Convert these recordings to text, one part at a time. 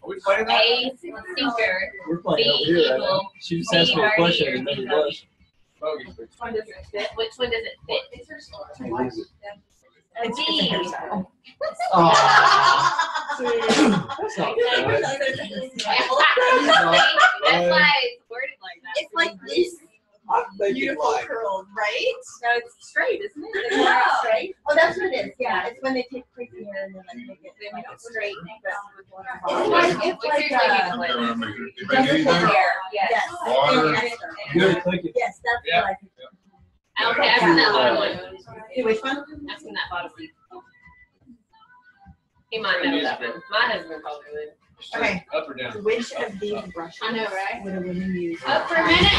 A, thinker, B, evil, She just asked me a question and then it was. Which one does it fit? Which one does it fit? It's D. That's not right. That's why it's worded like that. It's like this beautiful curl, right? No, it's straight, isn't it? Yeah. Straight. Oh, that's what it is. Yeah, it's when they take crazy hair and then like make it They make it straight. It's like hair. Yes. Water. Good, thank you. Yes, that's what I think. Okay, I've seen that bottom one. Which one? I've seen that bottom one. He might know that one. My husband probably would. Okay. Up or down? Which of these brushes I know, right? would a woman use? Up for a minute.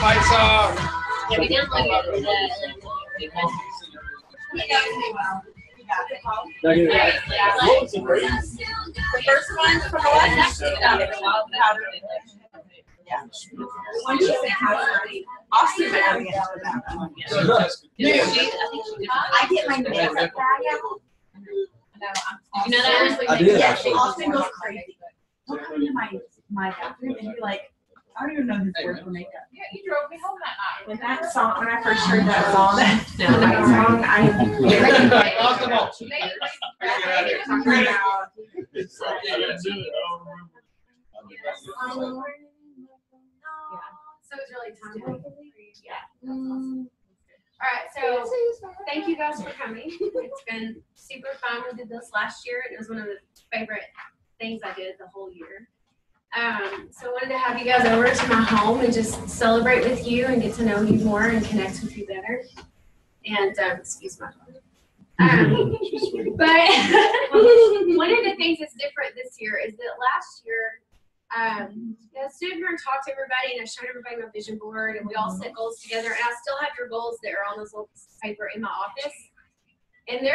Lights off. Yeah, we didn't look at the Now, get it. yeah. What was the rating? The first one from the left. Actually, without it, powder. Yeah. The one she said powder. Austin went out against the back one. Yeah. I think she did. I get my nails like that. You know that? I did, Yes, actually. Austin goes crazy. He'll come into my bathroom and be like, I don't even know his word for makeup. Yeah, you drove me home that night. When that song, when I first heard that song, Off the ball. So it's really time. Yeah. All right, so thank you guys for coming. It's been super fun. We did this last year, and it was one of the favorite things I did the whole year. So I wanted to have you guys over to my home and just celebrate with you and get to know you more and connect with you better. And excuse my phone. But one of the things that's different this year is that last year, I stood here and talked to everybody, and I showed everybody my vision board, and we all set goals together. And I still have your goals that are on those little pieces of paper in my office, and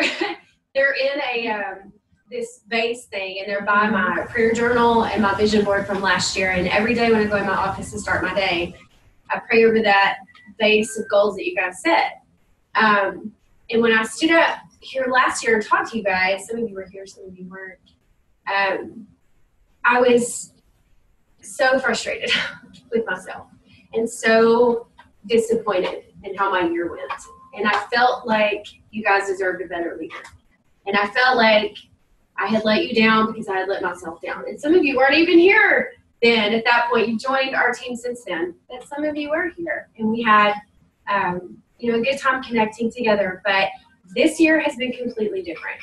they're in a this vase thing, and they're by my prayer journal and my vision board from last year. And every day when I go in my office to start my day, I pray over that vase of goals that you guys set. And when I stood up here last year and talked to you guys, some of you were here, some of you weren't. I was so frustrated with myself and so disappointed in how my year went. And I felt like you guys deserved a better leader. And I felt like I had let you down because I had let myself down. And some of you weren't even here then at that point. You joined our team since then, but some of you were here. And we had a good time connecting together. But this year has been completely different.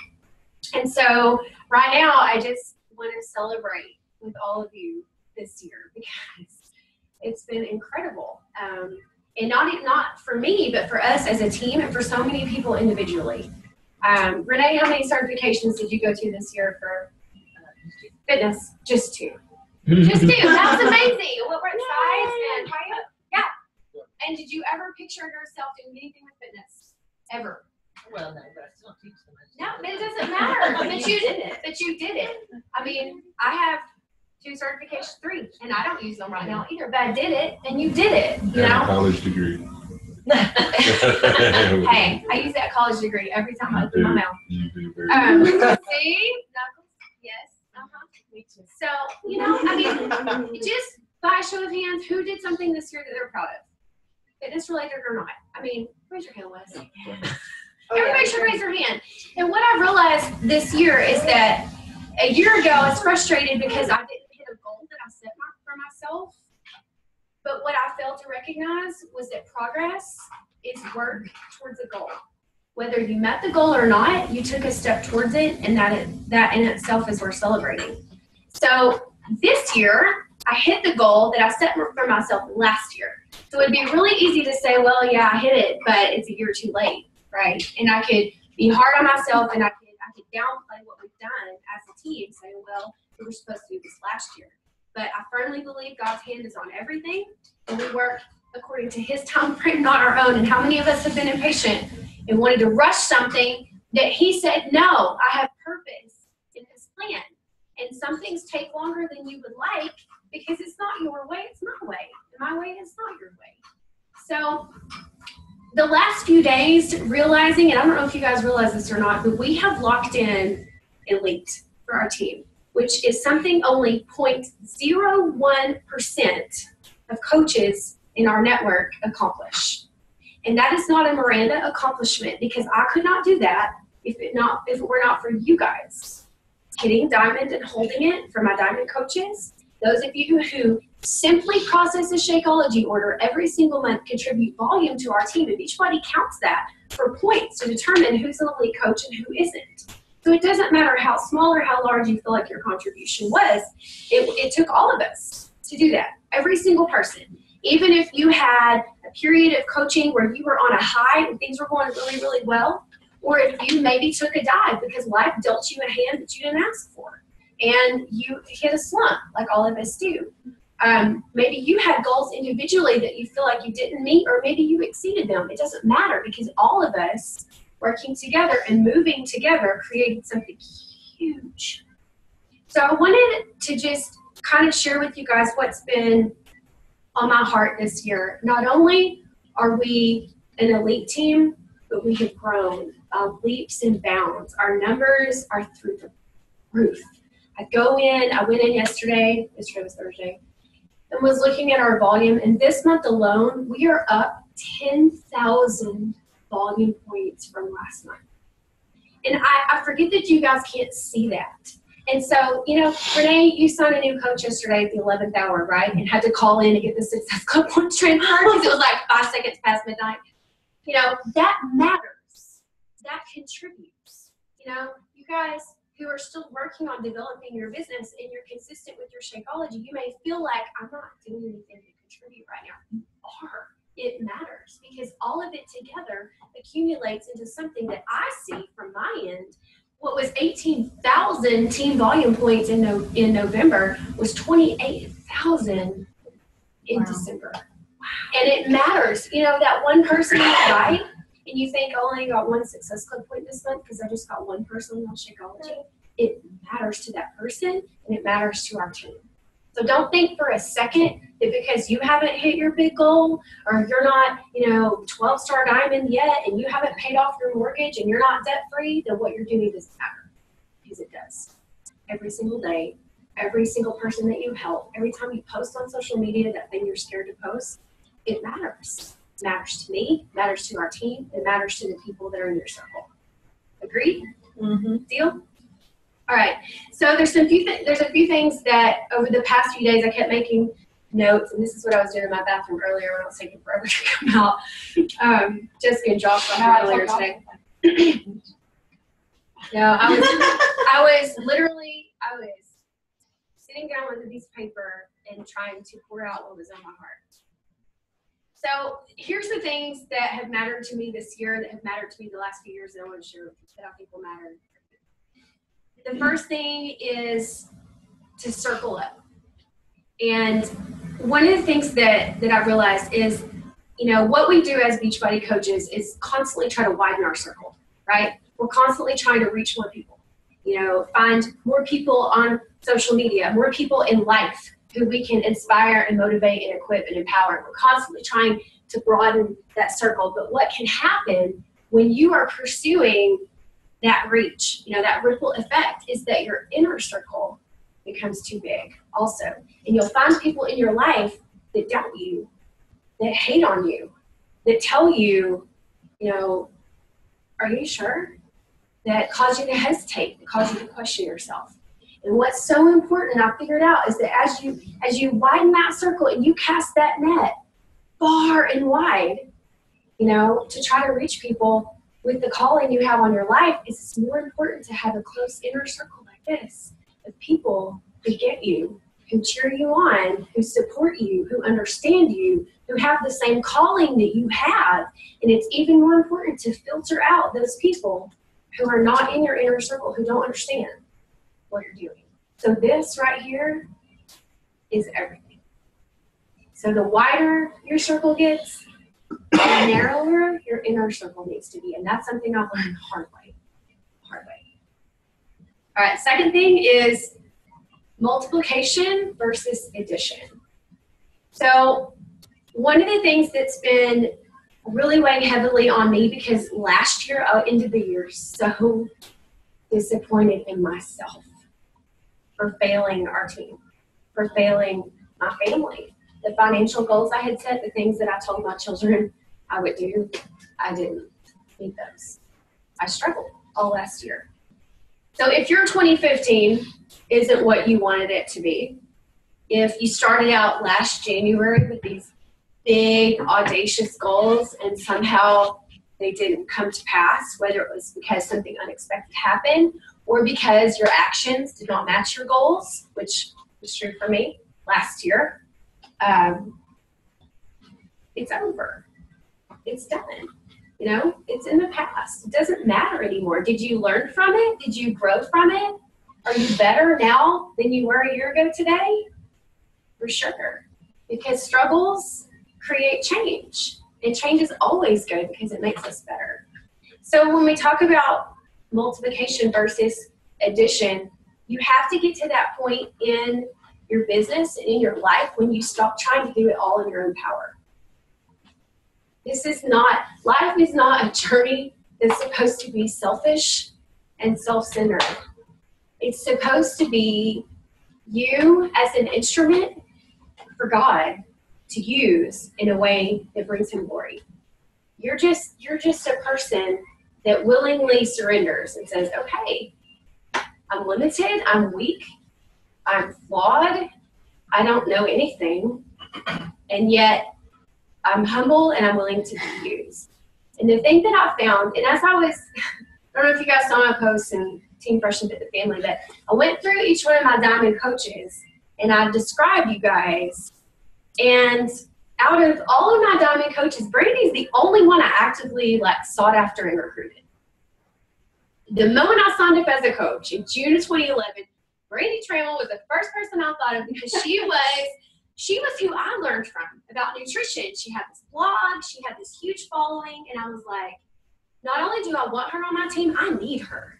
And so right now I just want to celebrate with all of you this year because it's been incredible. And not for me, but for us as a team and for so many people individually. Renee, how many certifications did you go to this year for fitness? Just 2. Just 2. That's amazing. What were size and height? Yeah. And did you ever picture yourself doing anything with fitness? Ever? Well, no, but I still teach so much. No, but it doesn't matter. But you did it. But you did it. I mean, I have 2 certifications, 3, and I don't use them right now either. But I did it, and you did it. You know. College degree. Hey, I use that college degree every time I open my mouth. You do very See, knuckles. Yes. Me too. So I mean, just by a show of hands, who did something this year that they're proud of, fitness related or not? I mean, raise your hand, Wes. Everybody should raise their hand. And what I realized this year is that a year ago I was frustrated because I didn't hit a goal that I set for myself. But what I failed to recognize was that progress is work towards a goal. Whether you met the goal or not, you took a step towards it, and that in itself is worth celebrating. So this year, I hit the goal that I set for myself last year. So it'd be really easy to say, well, yeah, I hit it, but it's a year too late, right? And I could be hard on myself, and I could downplay what we've done as a team, saying, well, we were supposed to do this last year. But I firmly believe God's hand is on everything, and we work according to His time frame, not our own. And how many of us have been impatient and wanted to rush something that He said, no, I have purpose in His plan. And some things take longer than you would like because it's not your way, it's my way. And my way is not your way. So the last few days realizing, and I don't know if you guys realize this or not, but we have locked in Elite for our team, which is something only 0.01% of coaches in our network accomplish. And that is not a Miranda accomplishment, because I could not do that if it were not for you guys. Hitting diamond and holding it for my diamond coaches, those of you who simply process a Shakeology order every single month contribute volume to our team, and Beachbody counts that for points to determine who's an elite coach and who isn't. So it doesn't matter how small or how large you feel like your contribution was, it took all of us to do that, every single person. Even if you had a period of coaching where you were on a high and things were going really, really well, or if you maybe took a dive because life dealt you a hand that you didn't ask for, and you hit a slump like all of us do. Maybe you had goals individually that you feel like you didn't meet, or maybe you exceeded them. It doesn't matter, because all of us working together and moving together created something huge. So I wanted to just kind of share with you guys what's been on my heart this year. Not only are we an elite team, but we have grown leaps and bounds. Our numbers are through the roof. I went in yesterday was Thursday, and was looking at our volume, and this month alone, we are up 10,000 volume points from last month. And I forget that you guys can't see that. And so, Renee, you signed a new coach yesterday at the 11th hour, right? And had to call in and get the Success Club points transferred because it was like 5 seconds past midnight. That matters. That contributes. You guys who are still working on developing your business and you're consistent with your Shakeology, you may feel like, I'm not doing anything to contribute right now. You are. It matters, because all of it together accumulates into something that I see from my end. What was 18,000 team volume points in November was 28,000 in December. Wow. And it matters. That one person you invite, and you think, oh, I only got one Success Club point this month because I just got one person on Shakeology. It matters to that person, and it matters to our team. So don't think for a second that because you haven't hit your big goal, or you're not, 12-star diamond yet, and you haven't paid off your mortgage, and you're not debt-free, then what you're doing doesn't matter. Because it does. Every single day, every single person that you help, every time you post on social media that thing you're scared to post, it matters. It matters to me, it matters to our team, it matters to the people that are in your circle. Agreed? Mm-hmm. Deal? All right, so there's a few things that over the past few days I kept making notes, and this is what I was doing in my bathroom earlier when I was taking forever to come out. Jessica and Josh got here earlier today. No, I was sitting down with a piece of paper and trying to pour out what was on my heart. So here's the things that have mattered to me this year, that have mattered to me the last few years, that I want to share with you, that I think will matter. The first thing is to circle up. And one of the things that I realized is, what we do as Beachbody coaches is constantly try to widen our circle, right? We're constantly trying to reach more people, find more people on social media, more people in life who we can inspire and motivate and equip and empower. We're constantly trying to broaden that circle. But what can happen when you are pursuing that reach, that ripple effect, is that your inner circle becomes too big also. And you'll find people in your life that doubt you, that hate on you, that tell you, are you sure? That cause you to hesitate, that cause you to question yourself. And what's so important, I figured out, is that as you widen that circle and you cast that net far and wide, to try to reach people with the calling you have on your life, it's more important to have a close inner circle like this of people who get you, who cheer you on, who support you, who understand you, who have the same calling that you have. And it's even more important to filter out those people who are not in your inner circle, who don't understand what you're doing. So this right here is everything. So the wider your circle gets, the narrower your inner circle needs to be. And that's something I've learned the hard way. All right, second thing is multiplication versus addition. So one of the things that's been really weighing heavily on me, because last year I ended the year so disappointed in myself. for failing our team, for failing my family. The financial goals I had set, the things that I told my children I would do, I didn't meet those. I struggled all last year. So if your 2015 isn't what you wanted it to be, if you started out last January with these big, audacious goals and somehow they didn't come to pass, whether it was because something unexpected happened or because your actions did not match your goals, which was true for me last year, it's over. It's done. You know, it's in the past. It doesn't matter anymore. Did you learn from it? Did you grow from it? Are you better now than you were a year ago today? For sure. Because struggles create change. And change is always good because it makes us better. So when we talk about multiplication versus addition, you have to get to that point in your business and in your life when you stop trying to do it all in your own power. Life is not a journey that's supposed to be selfish and self-centered. It's supposed to be you as an instrument for God to use in a way that brings him glory. You're just a person that willingly surrenders and says, okay, I'm limited, I'm weak, I'm flawed, I don't know anything, and yet I'm humble and I'm willing to be used. And the thing that I found, and as I was, I don't know if you guys saw my post in Team Freshman Fit the Family, but I went through each one of my diamond coaches and I described you guys. And out of all of my diamond coaches, Brandy's the only one I actively sought after and recruited. The moment I signed up as a coach in June of 2011, Brandy Trammell was the first person I thought of because she was who I learned from about nutrition. She had this blog, she had this huge following, and I was like, not only do I want her on my team, I need her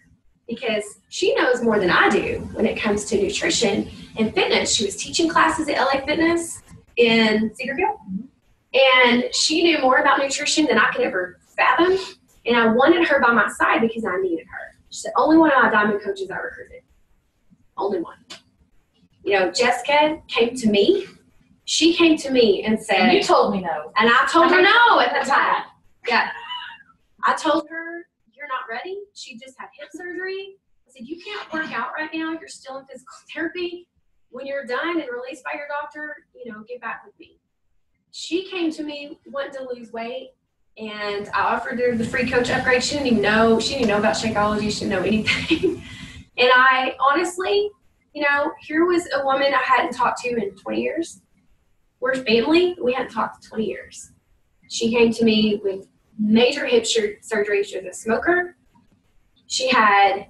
because she knows more than I do when it comes to nutrition and fitness. She was teaching classes at LA Fitness in Cedarville, and she knew more about nutrition than I could ever fathom, and I wanted her by my side because I needed her. She's the only one of my diamond coaches I recruited. Only one. You know, Jessica came to me. She came to me and said... You told me no. And I told her no at the time. Yeah. I told her, you're not ready. She just had hip surgery. I said, you can't work out right now. You're still in physical therapy. When you're done and released by your doctor, get back with me. She came to me wanting to lose weight, and I offered her the free coach upgrade. She didn't even know about Shakeology. She didn't know anything. And I honestly, here was a woman I hadn't talked to in 20 years. We're family. We hadn't talked in 20 years. She came to me with major hip surgery. She was a smoker. She had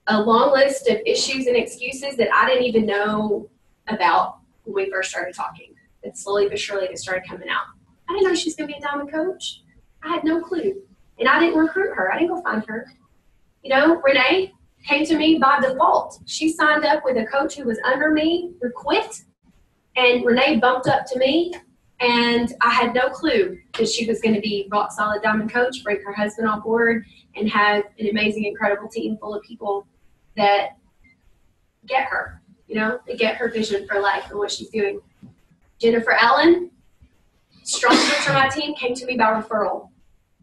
a long list of issues and excuses that I didn't even know about when we first started talking. That slowly but surely it started coming out. I didn't know she was going to be a diamond coach. I had no clue. And I didn't recruit her. I didn't go find her. Renee came to me by default. She signed up with a coach who was under me who quit. And Renee bumped up to me, and I had no clue that she was going to be rock solid diamond coach, bring her husband on board, and have an amazing, incredible team full of people that get her, they get her vision for life and what she's doing. Jennifer Allen, strong coach on my team, came to me by referral.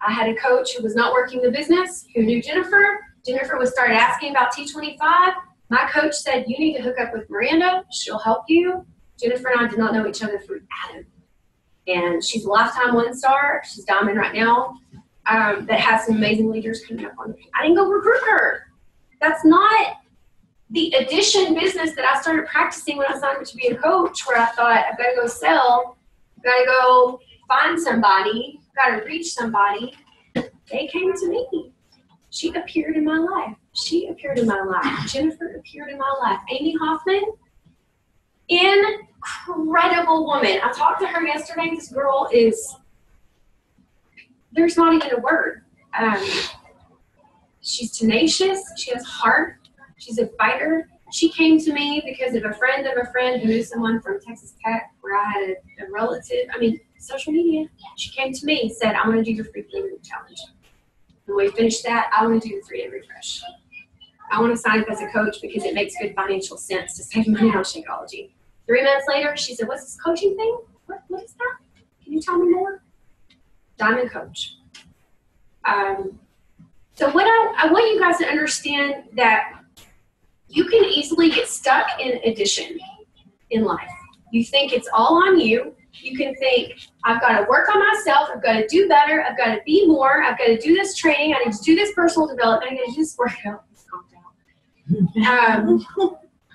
I had a coach who was not working the business, who knew Jennifer. Jennifer was started asking about T25. My coach said, you need to hook up with Miranda. She'll help you. Jennifer and I did not know each other through Adam. And she's a lifetime one-star. She's diamond right now. That has some amazing leaders coming up on me. I didn't go recruit her. That's not the addition business that I started practicing when I signed up to be a coach, where I thought, I've got to go sell, I've got to go find somebody, I've got to reach somebody. They came to me. She appeared in my life. She appeared in my life. Jennifer appeared in my life. Amy Hoffman, incredible woman. I talked to her yesterday. This girl there's not even a word. She's tenacious. She has heart. She's a fighter. She came to me because of a friend who knew someone from Texas Tech, where I had a relative. Social media. She came to me and said, I want to do your free 3-week challenge. When we finished that, I want to do the 3-day refresh. I want to sign up as a coach because it makes good financial sense to save money on Shakeology. 3 months later, she said, what's this coaching thing? What is that? Can you tell me more? Diamond Coach. So what I want you guys to understand that you can easily get stuck in addition in life. You think it's all on you. You can think, I've got to work on myself. I've got to do better. I've got to be more. I've got to do this training. I need to do this personal development. I need to do this workout.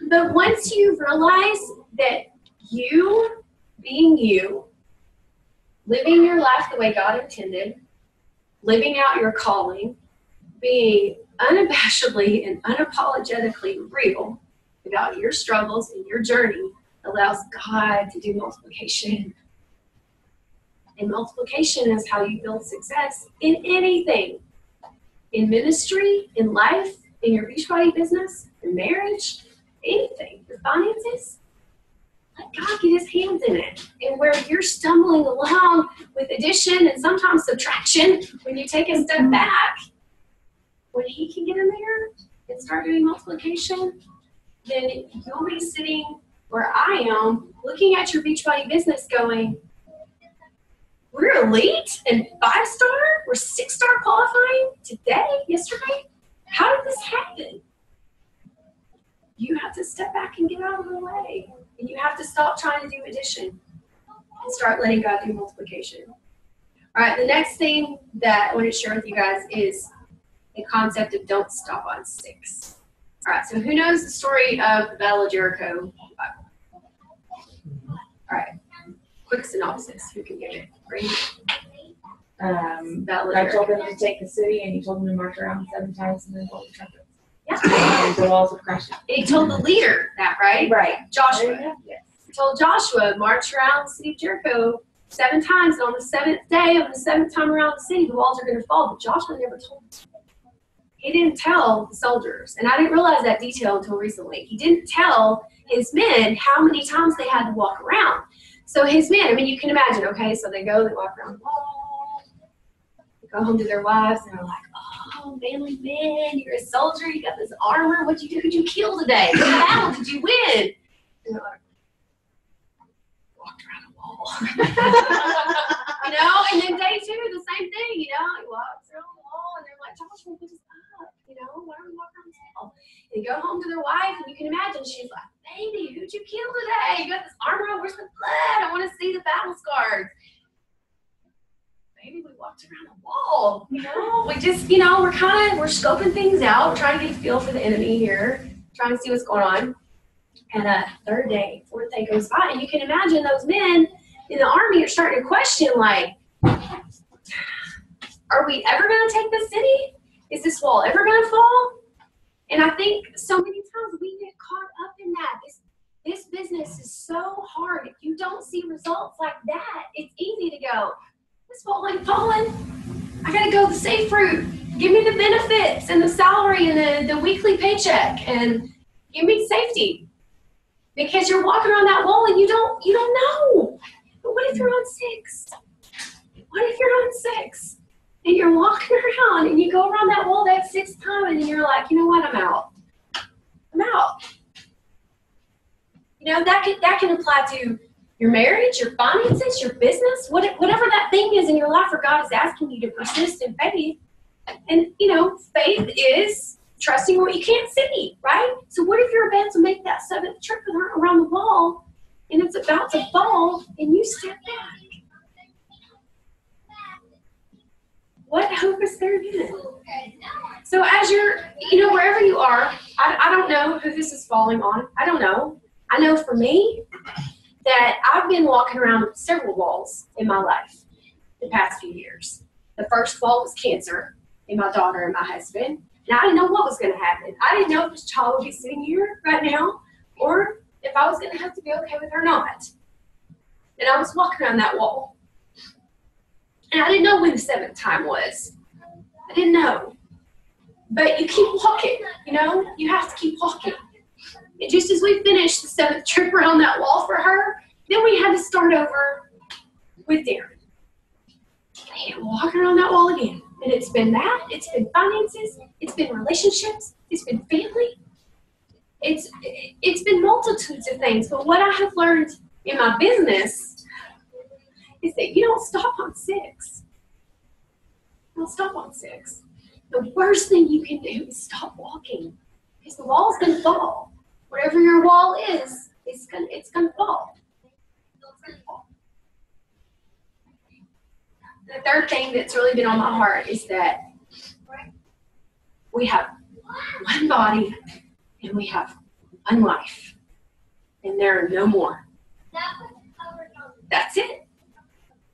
But once you realize that you, being you, living your life the way God intended, living out your calling, being unabashedly and unapologetically real about your struggles and your journey allows God to do multiplication. And multiplication is how you build success in anything. In ministry, in life, in your Beachbody business, in marriage, anything. Your finances. Let God get his hands in it. And where you're stumbling along with addition and sometimes subtraction, when you take a step back, when he can get in there and start doing multiplication, then you'll be sitting where I am, looking at your Beachbody business going, we're elite and 5-star, we're 6-star qualifying today, yesterday. How did this happen? You have to step back and get out of the way. And you have to stop trying to do addition and start letting God do multiplication. All right, the next thing that I want to share with you guys is the concept of don't stop on 6. All right, so who knows the story of the Battle of Jericho? All right, quick synopsis. Who can give it? Battle of God told Jericho. them to take the city, and he told them to march around 7 times and then blow the trumpets. Yeah. And the walls would crash. He told the leader that, right? Right. Joshua. Yes. He told Joshua, march around the city of Jericho 7 times, and on the 7th day, on the 7th time around the city, the walls are going to fall. But Joshua never told them. He didn't tell the soldiers, and I didn't realize that detail until recently. He didn't tell his men how many times they had to walk around. So his men, I mean, you can imagine, okay, so they walk around the wall, they go home to their wives, and they're like, oh, manly man, you're a soldier, you got this armor, what'd you do? Who'd you kill today? What battle did you win? And they're like, walked around a wall. You know, and then day 2, the same thing, you know, he walks around the wall, and they're like, Joshua, what is up? You know, why are we walking around this wall? They go home to their wife, and you can imagine she's like, baby, who'd you kill today? You got this armor on, where's the blood? I want to see the battle scars. Maybe we walked around a wall, you know? We just, you know, we're scoping things out. We're trying to get a feel for the enemy here, trying to see what's going on. And 3rd day, 4th day goes by, and you can imagine those men in the army are starting to question, like, are we ever going to take the city? Is this wall ever going to fall? And I think so many times we get caught up in that. This business is so hard. If you don't see results like that, it's easy to go, this wall ain't falling. I got to go the safe route. Give me the benefits and the salary and the weekly paycheck and give me safety. Because you're walking around that wall and you don't know. But what if you're on 6? What if you're on 6? And you're walking around and you go around that wall that 6th time and you're like, you know what, I'm out. I'm out. You know, that can apply to your marriage, your finances, your business, whatever that thing is in your life where God is asking you to persist in faith. And, you know, faith is trusting what you can't see, right? So what if you're about to make that 7th trip around the wall and it's about to fall and you step back? What hope is there then? So as you're, you know, wherever you are, I don't know who this is falling on. I don't know. I know for me that I've been walking around several walls in my life the past few years. The first wall was cancer in my daughter and my husband. And I didn't know what was going to happen. I didn't know if this child would be sitting here right now or if I was going to have to be okay with her or not. And I was walking around that wall. And I didn't know when the 7th time was. I didn't know. But you keep walking, you know? You have to keep walking. And just as we finished the 7th trip around that wall for her, then we had to start over with Darren. And walking around that wall again. And it's been that, it's been finances, it's been relationships, It's been family. It's been multitudes of things. But what I have learned in my business is that you don't stop on 6. You don't stop on 6. The worst thing you can do is stop walking, because the wall's gonna fall. Whatever your wall is, it's gonna fall. The third thing that's really been on my heart is that we have one body and we have one life, and there are no more. That's it.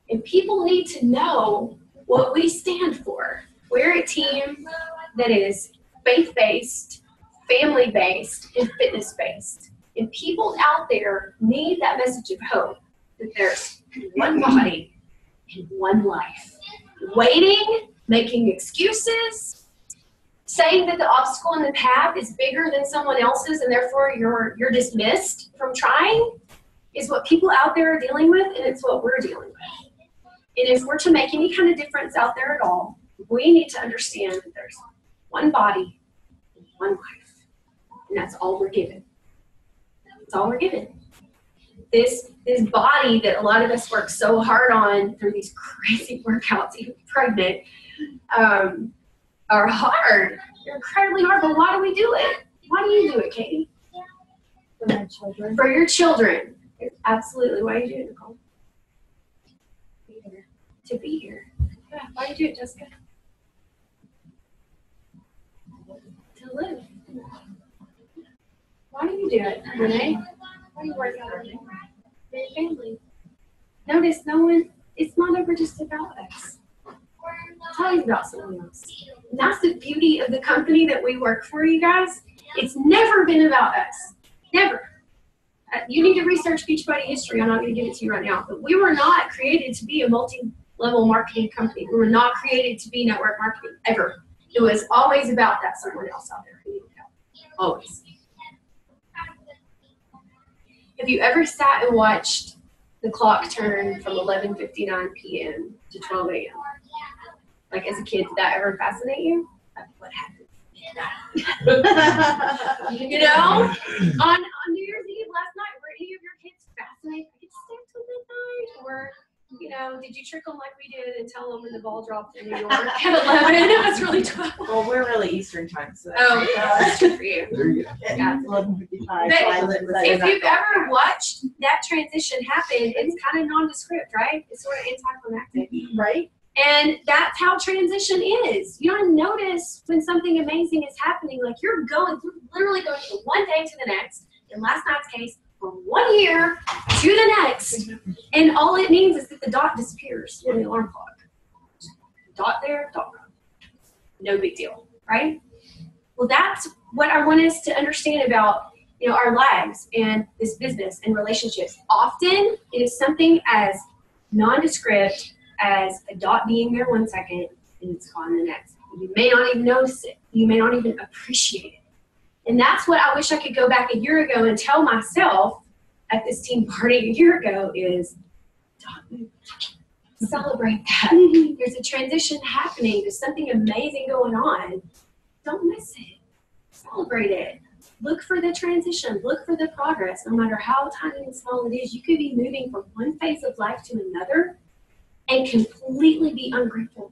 And people need to know what we stand for. We're a team that is faith-based, family-based, and fitness-based. And people out there need that message of hope, that there's one body and one life. Waiting, making excuses, saying that the obstacle in the path is bigger than someone else's and therefore you're dismissed from trying, is what people out there are dealing with, and it's what we're dealing with. And if we're to make any kind of difference out there at all, we need to understand that there's one body and one life. And that's all we're given. That's all we're given. This body that a lot of us work so hard on through these crazy workouts, even pregnant, are hard. They're incredibly hard, but why do we do it? Why do you do it, Katie? For my children. For your children. Absolutely. Why do you do it, Nicole? To be here. Yeah. Why do you do it, Jessica? To live. Why do you do it, Renee? Why do you work out every day? For your family. Notice it's not ever just about us. It's always about someone else. And that's the beauty of the company that we work for, you guys. It's never been about us. Never. You need to research Beachbody history. I'm not going to give it to you right now. But we were not created to be a multi-level marketing company. We were not created to be network marketing, ever. It was always about that someone else out there who needed help. Always. Have you ever sat and watched the clock turn from 11:59 p.m. to 12 a.m.? Like as a kid, did that ever fascinate you? That's what happened. You know, on New Year's Eve last night, were any of your kids fascinated? I could stay up till midnight, or did you trick them like we did and tell them when the ball dropped in New York at 11? It was really 12. Well, we're really Eastern time, so That's good for you. There you go. Yeah. 11:55. If you've ever watched that transition happen, it's kind of nondescript, right? It's sort of anticlimactic. Right? And that's how transition is. You don't notice when something amazing is happening. Like you're literally going from one day to the next. In last night's case, from 1 year to the next. And all it means is that the dot disappears in the alarm clock. Dot there, dot gone. No big deal, right? Well, that's what I want us to understand about our lives and this business and relationships. Often it is something as nondescript as a dot being there 1 second and it's gone the next. You may not even notice it. You may not even appreciate it. And that's what I wish I could go back a year ago and tell myself at this team party a year ago is, don't celebrate that. There's a transition happening. There's something amazing going on. Don't miss it. Celebrate it. Look for the transition. Look for the progress. No matter how tiny and small it is, you could be moving from one phase of life to another and completely be ungrateful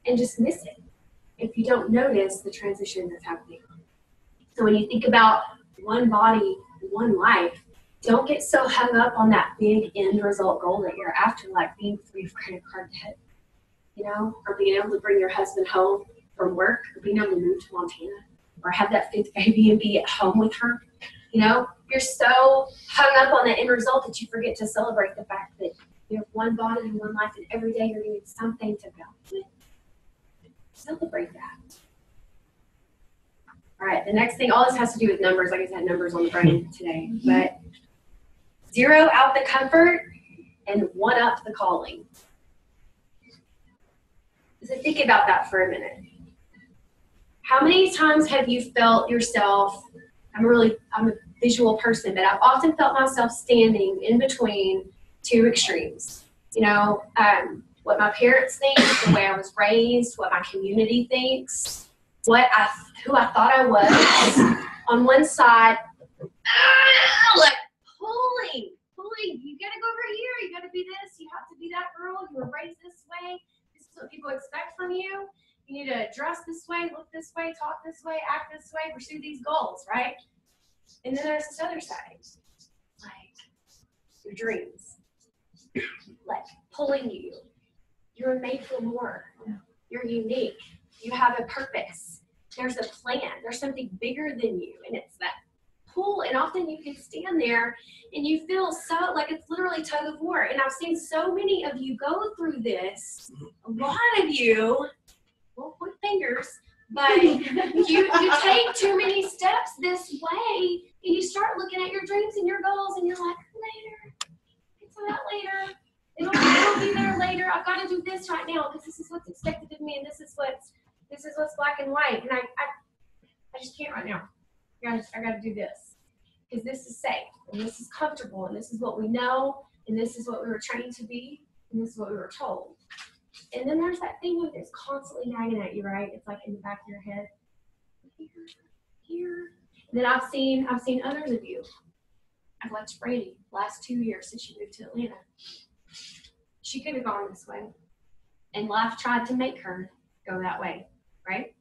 and just miss it if you don't notice the transition that's happening. So when you think about one body, one life, don't get so hung up on that big end result goal that you're after, like being free of credit card debt, or being able to bring your husband home from work, or being able to move to Montana, or have that 5th baby and be at home with her. You're so hung up on the end result that you forget to celebrate the fact that you have one body and one life, and every day you're doing something to balance it. Celebrate that. All right, the next thing, all this has to do with numbers. Like I said, numbers on the brain today. But 0 out the comfort and 1 up the calling. So think about that for a minute. How many times have you felt yourself, I'm a visual person, but I've often felt myself standing in between 2 extremes. What my parents think, the way I was raised, what my community thinks, who I thought I was on one side, like pulling. You gotta go over here. You gotta be this. You have to be that girl. You were raised this way. This is what people expect from you. You need to dress this way, look this way, talk this way, act this way, pursue these goals, right? And then there's this other side, like your dreams, like pulling you. You're made for more. You're unique. You have a purpose. There's a plan. There's something bigger than you, and it's that pull. And often you can stand there and you feel so like it's literally tug of war. And I've seen so many of you go through this. A lot of you, well, with fingers, but you take too many steps this way, and you start looking at your dreams and your goals, and you're like, later, get to that later. It'll be there later. I've got to do this right now because this is what's expected of me, and this is what's black and white, and I just can't right now. I got to do this because this is safe, and this is comfortable, and this is what we know, and this is what we were trained to be, and this is what we were told. And then there's that thing that's constantly nagging at you, right? It's like in the back of your head, here. And then I've seen others of you. I've watched Brandy last 2 years since she moved to Atlanta. She could have gone this way, and life tried to make her go that way, right?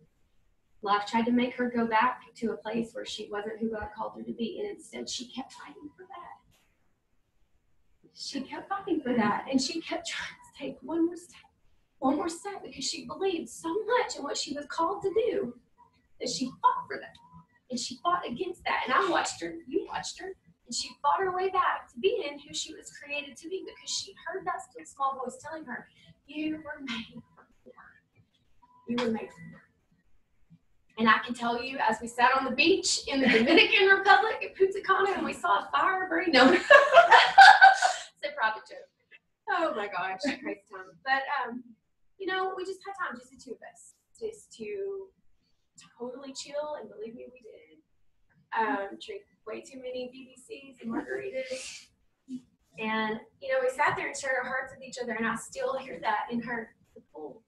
Life tried to make her go back to a place where she wasn't who God called her to be, and instead she kept fighting for that. She kept fighting for that, and she kept trying to take one more step because she believed so much in what she was called to do that she fought for that, and she fought against that. And I watched her, you watched her, and she fought her way back to being who she was created to be because she heard that still small voice telling her, you were made for more. You were made for more. And I can tell you, as we sat on the beach in the Dominican Republic at Punta Cana and we saw a fire burning, no, it's a private joke. Oh my gosh, crazy time. But, we just had time, just the two of us, just to totally chill, and believe me, we did. Drink way too many BBCs and margaritas. And, we sat there and shared our hearts with each other, and I still hear that in her, the pull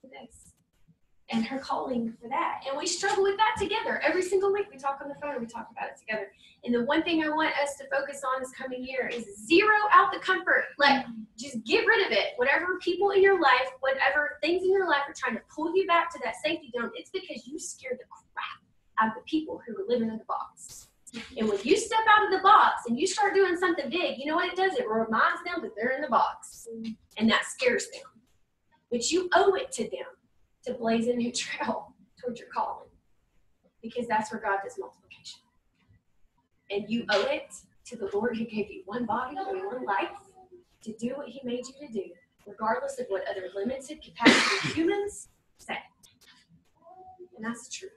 for this, and her calling for that. And we struggle with that together. Every single week we talk on the phone and we talk about it together. And the one thing I want us to focus on this coming year is zero out the comfort. Like, just get rid of it. Whatever people in your life, whatever things in your life are trying to pull you back to that safety zone, it's because you scared the crap out of the people who are living in the box. And when you step out of the box and you start doing something big, you know what it does? It reminds them that they're in the box. And that scares them. But you owe it to them to blaze a new trail towards your calling. Because that's where God does multiplication. And you owe it to the Lord who gave you one body and one life to do what he made you to do, regardless of what other limited capacity humans say. And that's the truth.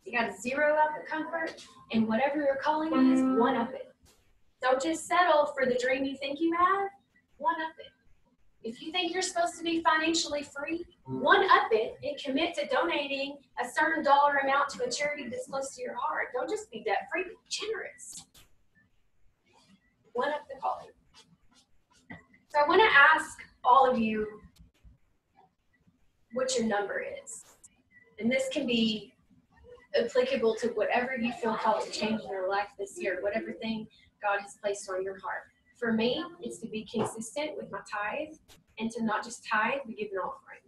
You got to zero out the comfort, and whatever your calling is, one up it. Don't just settle for the dream you think you have, one up it. If you think you're supposed to be financially free, one up it and commit to donating a certain dollar amount to a charity that's close to your heart. Don't just be debt free, be generous. One up the calling. So I want to ask all of you what your number is. And this can be applicable to whatever you feel called to change in your life this year, whatever thing God has placed on your heart. For me, it's to be consistent with my tithe and to not just tithe, but give an offering.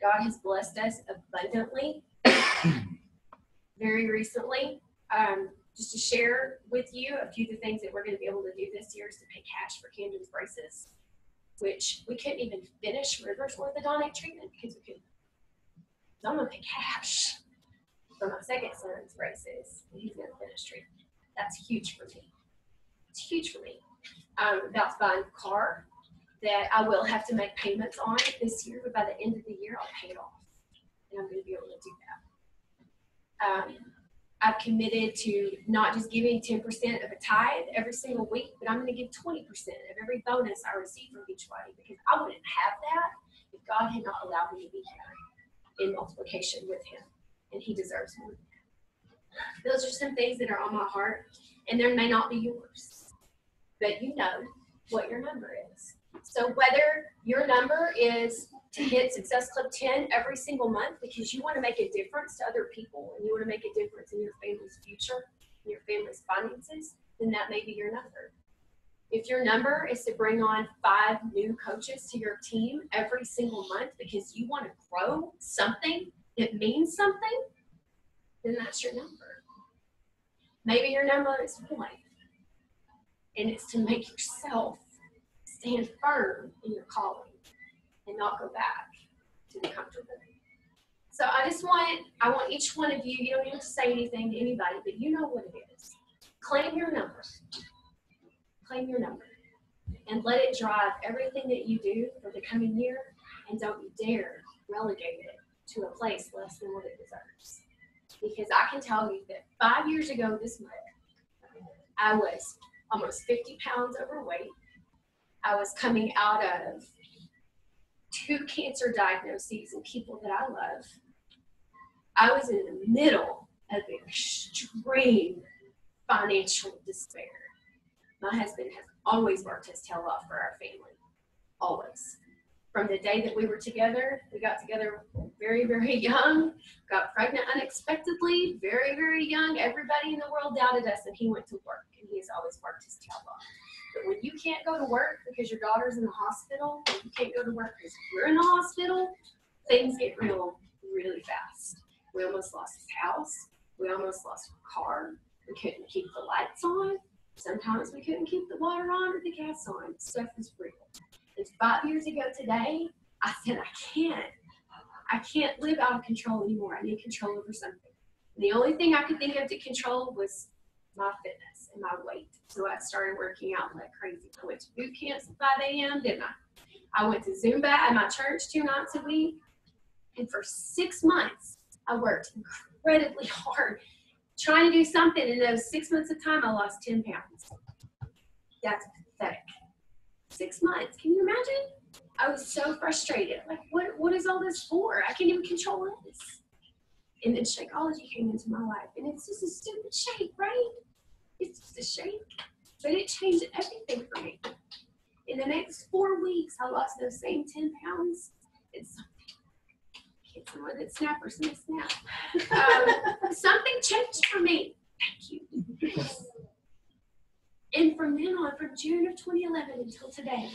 God has blessed us abundantly very recently. Just to share with you a few of the things that we're going to be able to do this year is to pay cash for Camden's braces, which we couldn't even finish River's orthodontic treatment because we couldn't. So I'm going to pay cash for my second son's braces, and he's going to finish treatment. That's huge for me. It's huge for me. I'm about to buy a car that I will have to make payments on this year, but by the end of the year, I'll pay it off. And I'm going to be able to do that. I've committed to not just giving 10% of a tithe every single week, but I'm going to give 20% of every bonus I receive from Beachbody because I wouldn't have that if God had not allowed me to be here in multiplication with him. And he deserves more. Those are some things that are on my heart, and they may not be yours. But you know what your number is. So whether your number is to hit Success Club 10 every single month because you want to make a difference to other people and you want to make a difference in your family's future, in your family's finances, then that may be your number. If your number is to bring on 5 new coaches to your team every single month because you want to grow something that means something, then that's your number. Maybe your number is 1, and it's to make yourself stand firm in your calling and not go back to the comfortable. So I want each one of you, you don't have to say anything to anybody, but you know what it is. Claim your number. Claim your number. And let it drive everything that you do for the coming year, and don't you dare relegate it to a place less than what it deserves. Because I can tell you that 5 years ago this month, I was almost 50 pounds overweight. I was coming out of 2 cancer diagnoses and people that I love. I was in the middle of extreme financial despair. My husband has always worked his tail off for our family, always. From the day that we were together, we got together very, very young, got pregnant unexpectedly, very, very young. Everybody in the world doubted us, and he went to work, and he has always worked his tail off. But when you can't go to work because your daughter's in the hospital, and you can't go to work because we're in the hospital, things get real, really fast. We almost lost his house. We almost lost our car. We couldn't keep the lights on. Sometimes we couldn't keep the water on or the gas on. Stuff was real. And 5 years ago today, I said, I can't live out of control anymore. I need control over something. And the only thing I could think of to control was my fitness and my weight. So I started working out like crazy. I went to boot camps at 5 a.m., didn't I? I went to Zumba at my church 2 nights a week. And for 6 months, I worked incredibly hard trying to do something. In those 6 months of time, I lost 10 pounds. That's pathetic. 6 months. Can you imagine? I was so frustrated. Like, what is all this for? I can't even control this. And then Shakeology came into my life. And it's just a stupid shake, right? It's just a shake. But it changed everything for me. In the next 4 weeks, I lost those same 10 pounds. It's something. Get some more than snap or snap. Something changed for me. Thank you. And from then on, from June of 2011 until today,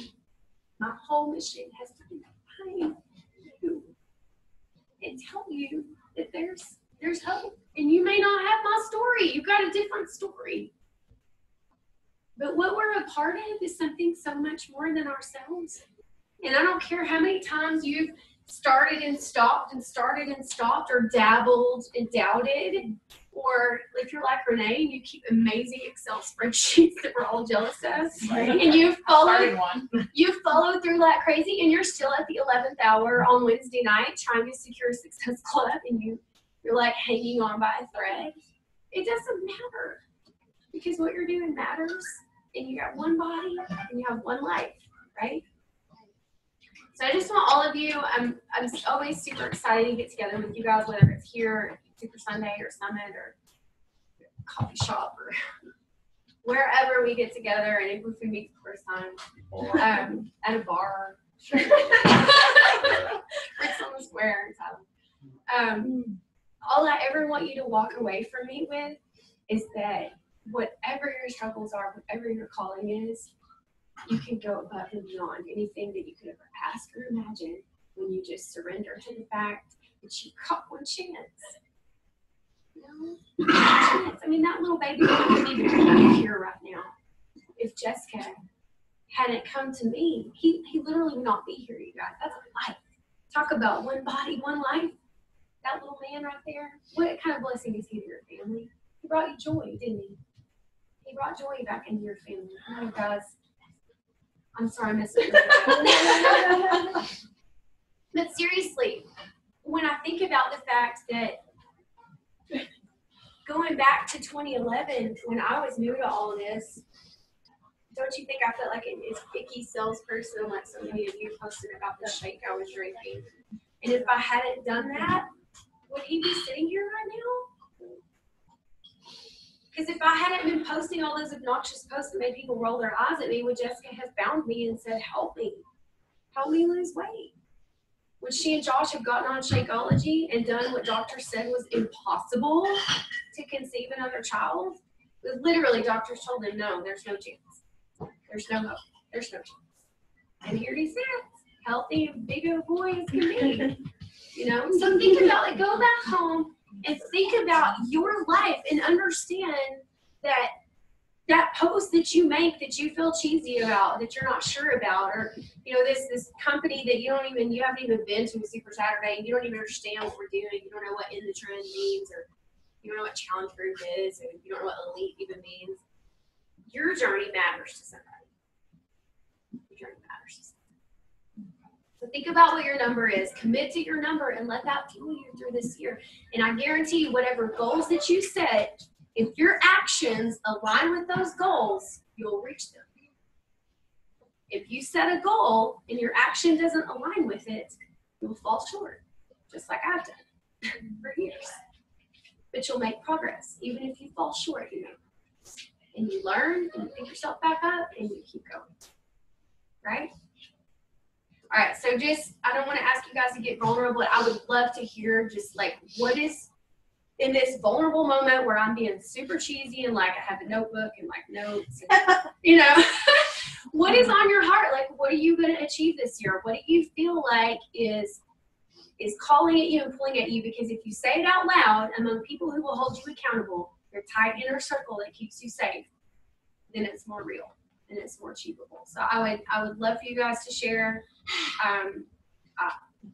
my whole mission has been to find you and tell you that there's hope. And you may not have my story. You've got a different story. But what we're a part of is something so much more than ourselves. And I don't care how many times you've started and stopped and started and stopped, or dabbled and doubted, or if you're like Renee and you keep amazing Excel spreadsheets that we're all jealous of, and you've followed through like crazy, and you're still at the 11th hour on Wednesday night trying to secure Success Club, and you're like hanging on by a thread. It doesn't matter, because what you're doing matters, and you got one body and you have one life, right? So I just want all of you, I'm always super excited to get together with you guys, whether it's here, Super Sunday or Summit or coffee shop or wherever we get together, and if we meet the first time, at a bar, Rick's on the square and all I ever want you to walk away from me with is that whatever your struggles are, whatever your calling is, you can go above and beyond anything that you could ever ask or imagine when you just surrender to the fact that you got one chance. You know? One chance. I mean, that little baby wouldn't even be here right now if Jessica hadn't come to me. He literally would not be here, you guys. That's a life. Talk about one body, one life. That little man right there, what kind of blessing is he to your family? He brought you joy, didn't he? He brought joy back into your family. Oh, guys. I'm sorry I missed it. But seriously, when I think about the fact that going back to 2011, when I was new to all of this, don't you think I felt like an icky salesperson, like so many of you posted about the shake I was drinking? And if I hadn't done that, would he be sitting here right now? Because if I hadn't been posting all those obnoxious posts that made people roll their eyes at me, would Jessica have found me and said, help me lose weight? Would she and Josh have gotten on Shakeology and done what doctors said was impossible to conceive another child? But literally, doctors told them, no, there's no chance. There's no hope. There's no chance. And here he sits, healthy and big a boy as can be. You know, so think about it. Go back home and think about your life and understand that that post that you make that you feel cheesy about, that you're not sure about, or you know, this company that you haven't even been to a Super Saturday, and you don't even understand what we're doing, you don't know what in the trend means, or you don't know what challenge group is, or you don't know what elite even means. Your journey matters to somebody. Your journey matters to somebody. So think about what your number is, commit to your number, and let that fuel you through this year. And I guarantee you, whatever goals that you set, if your actions align with those goals, you'll reach them. If you set a goal and your action doesn't align with it, you'll fall short, just like I've done for years. But you'll make progress, even if you fall short, you know. And you learn, and you pick yourself back up, and you keep going. Right? All right, so I don't want to ask you guys to get vulnerable, but I would love to hear just like, what is, in this vulnerable moment where I'm being super cheesy and like I have a notebook and like notes, and, you know, what is on your heart? Like, what are you going to achieve this year? What do you feel like is calling at you and pulling at you? Because if you say it out loud among people who will hold you accountable, your tight inner circle that keeps you safe, then it's more real and it's more achievable. So I would love for you guys to share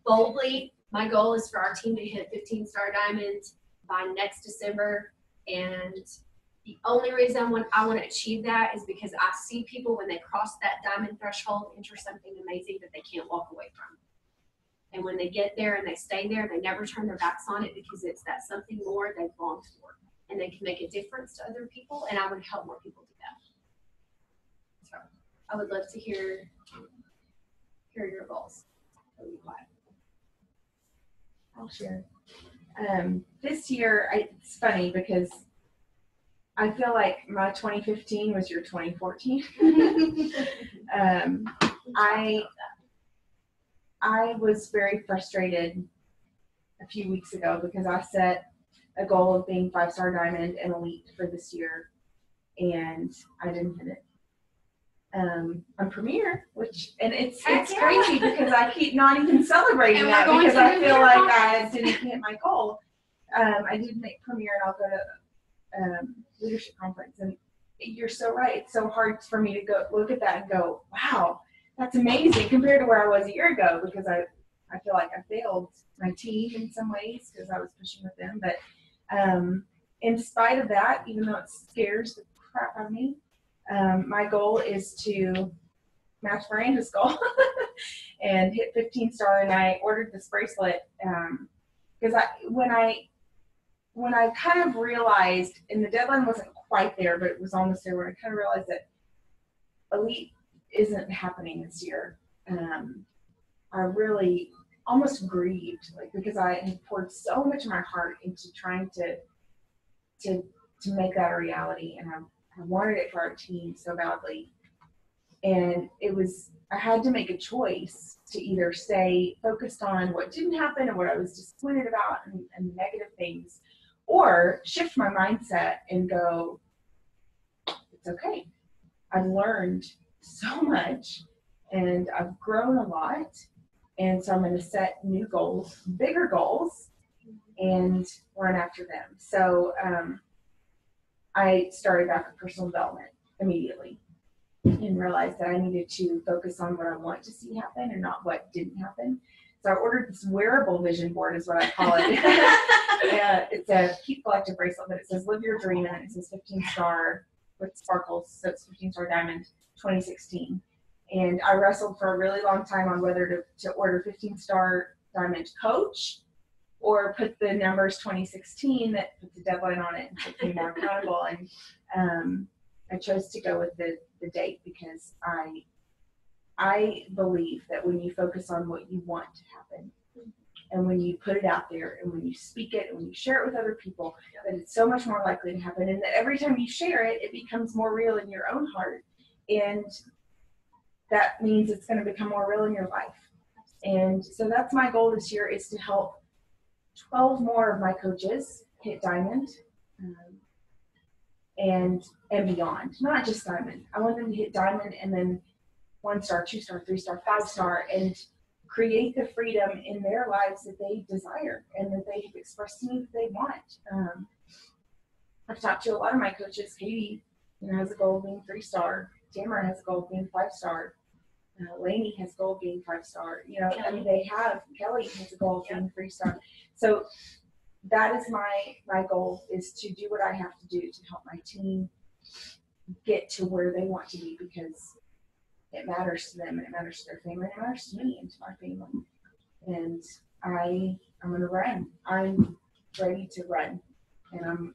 boldly. My goal is for our team to hit 15-star diamond by next December, and the only reason I want to achieve that is because I see people when they cross that diamond threshold enter something amazing that they can't walk away from. And when they get there and they stay there, they never turn their backs on it because it's that something more they've longed for, and they can make a difference to other people, and I would help more people do that. So I would love to hear your goals. I'll share. This year, it's funny because I feel like my 2015 was your 2014. I was very frustrated a few weeks ago because I set a goal of being 5-star diamond and elite for this year, and I didn't hit it. On Premier, it's crazy because I keep not even celebrating that because I feel like I didn't hit my goal. I did make Premier, and I'll go to leadership conference, and you're so right. It's so hard for me to go look at that and go, wow, that's amazing compared to where I was a year ago, because I feel like I failed my team in some ways because I was pushing with them. But in spite of that, even though it scares the crap out of me, my goal is to match Miranda's goal and hit 15-star. And I ordered this bracelet because when I kind of realized, and the deadline wasn't quite there, but it was almost there, where I kind of realized that elite isn't happening this year. I really almost grieved, because I had poured so much of my heart into trying to make that a reality, and I wanted it for our team so badly. And I had to make a choice to either stay focused on what didn't happen and what I was disappointed about and negative things, or shift my mindset and go, it's okay. I've learned so much and I've grown a lot. And so I'm going to set new goals, bigger goals, and run after them. So I started back with personal development immediately and realized that I needed to focus on what I want to see happen and not what didn't happen. So I ordered this wearable vision board, is what I call it. It's a Keep Collective bracelet, but it says live your dream, and it says 15-star with sparkles, so it's 15-star diamond 2016. And I wrestled for a really long time on whether to order 15-star diamond coach or put the numbers 2016 that puts a deadline on it and makes me more accountable. And I chose to go with the date because I believe that when you focus on what you want to happen And when you put it out there and when you speak it and when you share it with other people, that it's so much more likely to happen. And that every time you share it, it becomes more real in your own heart. And that means it's going to become more real in your life. And so that's my goal this year, is to help 12 more of my coaches hit diamond and beyond, not just diamond. I want them to hit diamond and then 1 star, 2 star, 3 star, 5 star, and create the freedom in their lives that they desire and that they have expressed to me that they want. I've talked to a lot of my coaches. Katie, has a goal of being 3 star. Tamara has a goal of being 5 star. Lainey has a goal of being 5 star. I mean, Kelly has a goal of being 3 star. So that is my goal, is to do what I have to do to help my team get to where they want to be, because it matters to them and it matters to their family and it matters to me and to my family. And I'm going to run. I'm ready to run, and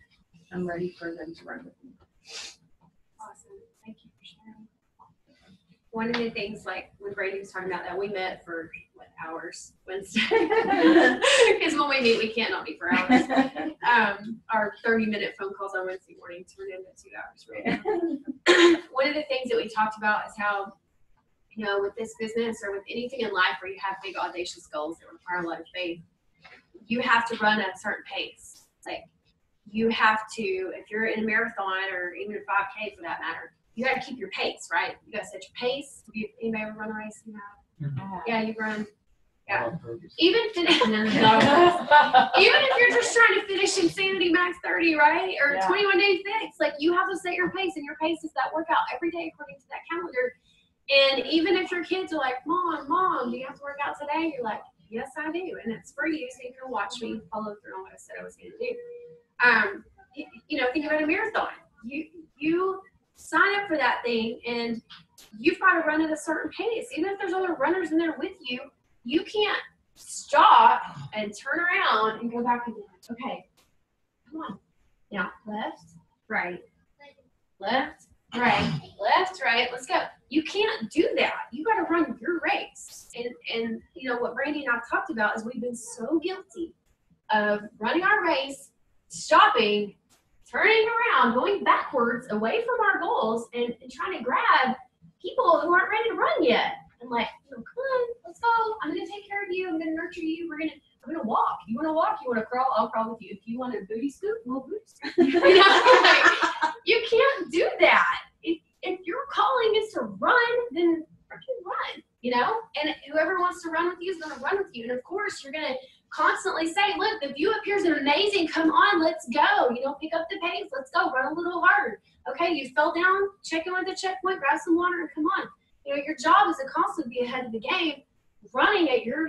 I'm ready for them to run with me. Awesome. Thank you for sharing. One of the things, like when Brady was talking about that, we met for hours Wednesday. Because when we meet, we cannot meet for hours. Our 30-minute phone calls on Wednesday morning turned into 2 hours. Right? One of the things that we talked about is how, with this business or with anything in life where you have big audacious goals that require a lot of faith, you have to run at a certain pace. Like, you have to, if you're in a marathon or even a 5K for that matter, you got to keep your pace, right? You got to set your pace. Anybody ever run a race? Yeah, you run. Yeah. Even if you're just trying to finish Insanity Max 30, right? Or 21 Day Fix, like, you have to set your pace, and your pace is that workout every day according to that calendar. And even if your kids are like, Mom, do you have to work out today? You're like, yes, I do. And it's for you, so you can watch me follow through on what I said I was going to do. Think about a marathon. You sign up for that thing, and you've got to run at a certain pace. Even if there's other runners in there with you, you can't stop and turn around and go back again. Okay, come on. Now, left, right, left, right, let's go. You can't do that. You got to run your race. And what Brandy and I talked about is we've been so guilty of running our race, stopping, turning around, going backwards away from our goals, and trying to grab people who aren't ready to run yet. And like, come on, let's go. I'm going to take care of you. I'm going to nurture you. I'm going to walk. You want to walk? You want to crawl? I'll crawl with you. If you want to booty scoot, we'll booty scoot. You can't do that. If your calling is to run, then freaking run, And whoever wants to run with you is going to run with you. And of course, you're going to constantly say, look, the view up here is amazing. Come on, let's go. Pick up the pace. Let's go. Run a little harder. Okay, you fell down. Check in with the checkpoint. Grab some water and come on. Your job is to constantly be ahead of the game, running at your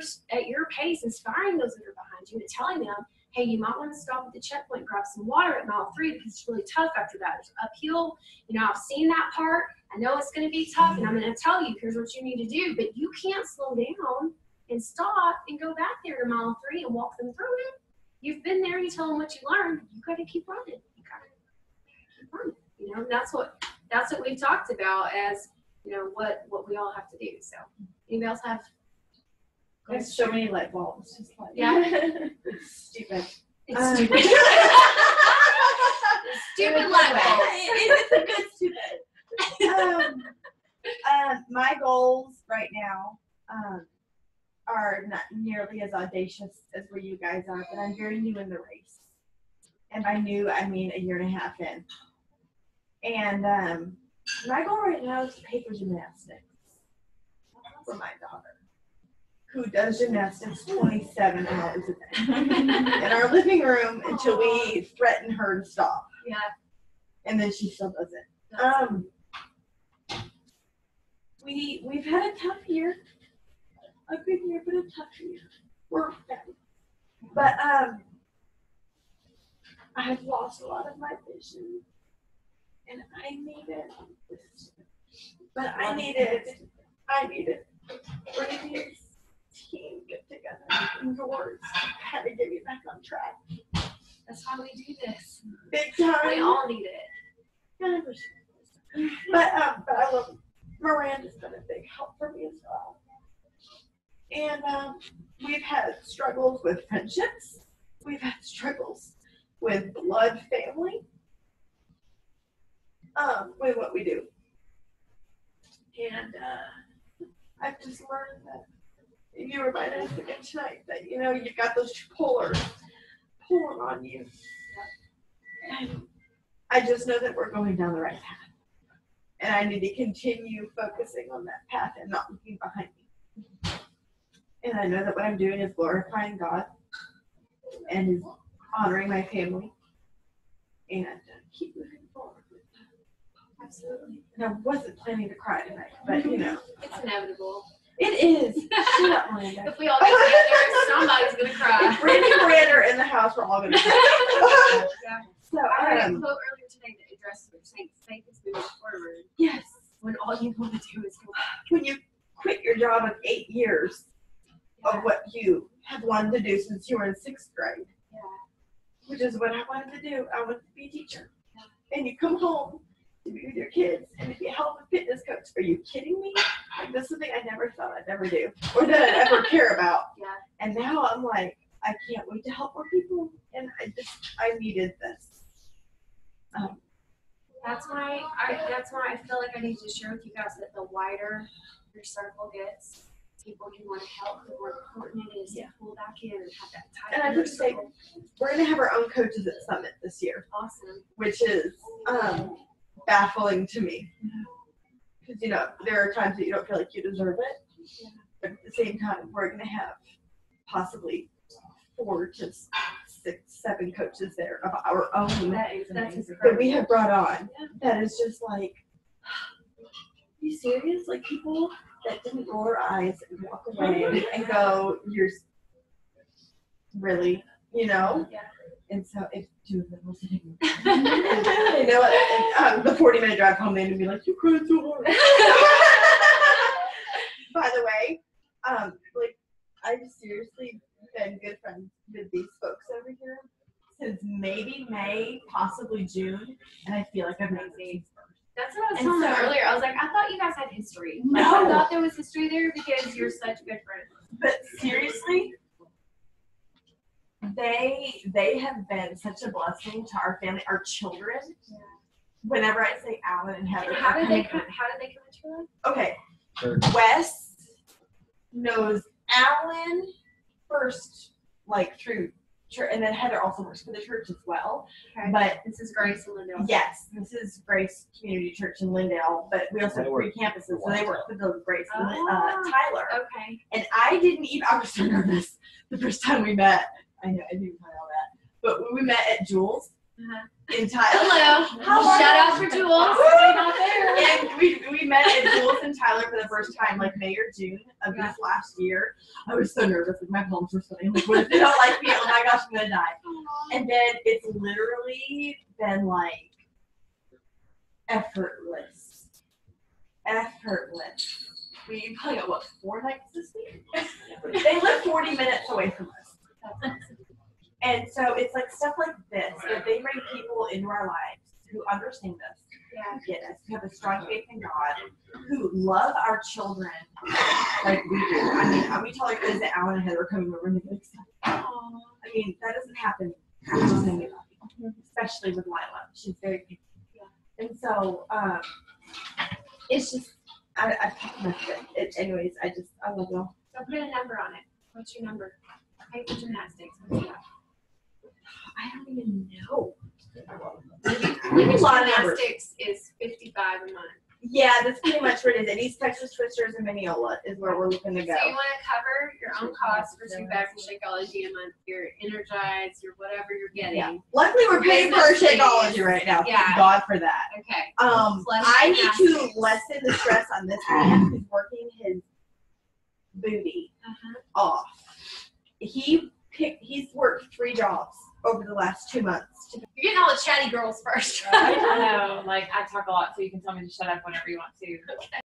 pace, inspiring those that are behind you, and telling them, hey, you might want to stop at the checkpoint and grab some water at mile 3 because it's really tough after that. There's uphill. I've seen that part. I know it's going to be tough, and I'm going to tell you, here's what you need to do. But you can't slow down and stop and go back there to mile 3 and walk them through it. You've been there. You tell them what you learned. You got to keep running. You got to keep running. And that's what we've talked about as what we all have to do. So, anybody else have? There's so many light bulbs. Just like, Yeah. It's stupid. It's stupid. Stupid light bulb. It's a good stupid. My goals right now are not nearly as audacious as where you guys are, but I'm very new in the race. And by new, I mean a year and a half in. And my goal right now is to pay for gymnastics for my daughter, who does gymnastics 27 hours a day in our living room until we threaten her to stop. Yeah. And then she still does it. We've had a tough year. A good year, but a tough year. We're ready. But I've lost a lot of my vision. And I needed Brady's team get together and yours. I had to get you back on track. That's how we do this. Big time. We all need it. But I love Miranda's been a big help for me as well. And we've had struggles with friendships. We've had struggles with blood family. With what we do. And I've just learned that you reminded us again tonight that, you know, you've got those two pullers pulling on you. And I just know that we're going down the right path. And I need to continue focusing on that path and not looking behind me. And I know that what I'm doing is glorifying God and is honoring my family. And keep moving forward. Absolutely. And I wasn't planning to cry tonight, but you know. It's inevitable. It is. Shut up, Miranda. If we all get together, somebody's gonna cry. If Randy and Miranda are in the house, we're all gonna cry. Yeah. So, I read a quote earlier today that addressed what you're saying. Faith is moving forward yes. when all you want to do is go back. When you quit your job of 8 years of what you have wanted to do since you were in 6th grade, which is what I wanted to do. I wanted to be a teacher. And you come home to be with your kids and to be a health and fitness coach. Are you kidding me? Like, this is something I never thought I'd ever do or that I'd ever care about. Yeah. And now I'm like, I can't wait to help more people. And I needed this. That's why I feel like I need to share with you guys that the wider your circle gets, people you want to help, the more important it is to pull back in and have that tight. And I would say we're going to have our own coaches at Summit this year. Awesome. Which is baffling to me. Because, you know, there are times that you don't feel like you deserve it. Yeah. But at the same time, we're going to have possibly 4 to 6, 7 coaches there of our own that we have brought on. Yeah. That is just like, are you serious? Like people that didn't roll their eyes and walk away and go, you're really, you know? Yeah. And so if 2 of them were sitting you know what? And, the 40-minute drive home, they'd be like, you cried so hard. By the way, like, I've seriously been good friends with these folks over here since maybe May, possibly June, and I feel like I've known these. That's what I was telling them earlier. I was like, I thought you guys had history. No. Like, I thought there was history there because you're such good friends. But seriously, they have been such a blessing to our family, our children. Yeah. Whenever I say Alan and Heather, how did they come into your life? Okay, Wes knows Alan first, like through church, and then Heather also works for the church as well. Okay. But this is Grace in Lindale. Yes, this is Grace Community Church in Lindale, but we also have 3 campuses, so they work for the Grace and Tyler. Okay. And I was so nervous the first time we met. I know, I didn't tell all that. But when we met at Jules in Tyler. Hello. Shout out for Jules. Not there. And we met at Jules and Tyler for the first time, like May or June of this last year. I was so nervous. Like, my palms were sweating. Like, what if they don't like me? Oh my gosh, I'm going to die. And then it's literally been like effortless. We probably got, what, 4 nights this week? They live 40 minutes away from us. And so it's like stuff like this, that they bring people into our lives who understand us, who get us, who have a strong faith in God, who love our children like we do. I mean, we tell our kids that Alan and Heather are coming over and they get excited. I mean, that doesn't happen with anybody, especially with Lila. She's very picky. And so it's just, I anyways, I love y'all. So put a number on it. What's your number? Pay for gymnastics. What's that? I don't even know. Gymnastics is $55 a month. Yeah, that's pretty much what it is. And East Texas Twisters and Mineola is where we're looking to go. So you want to cover your own costs for 2 bags of Shakeology a month, your Energize, your whatever you're getting. Yeah. Luckily, we're paying for our Shakeology right now. Yeah. Thank God for that. Okay. I need to lessen the stress on this man who's working his booty off. He's worked 3 jobs over the last 2 months. You're getting all the chatty girls first. I know, like I talk a lot, so you can tell me to shut up whenever you want to.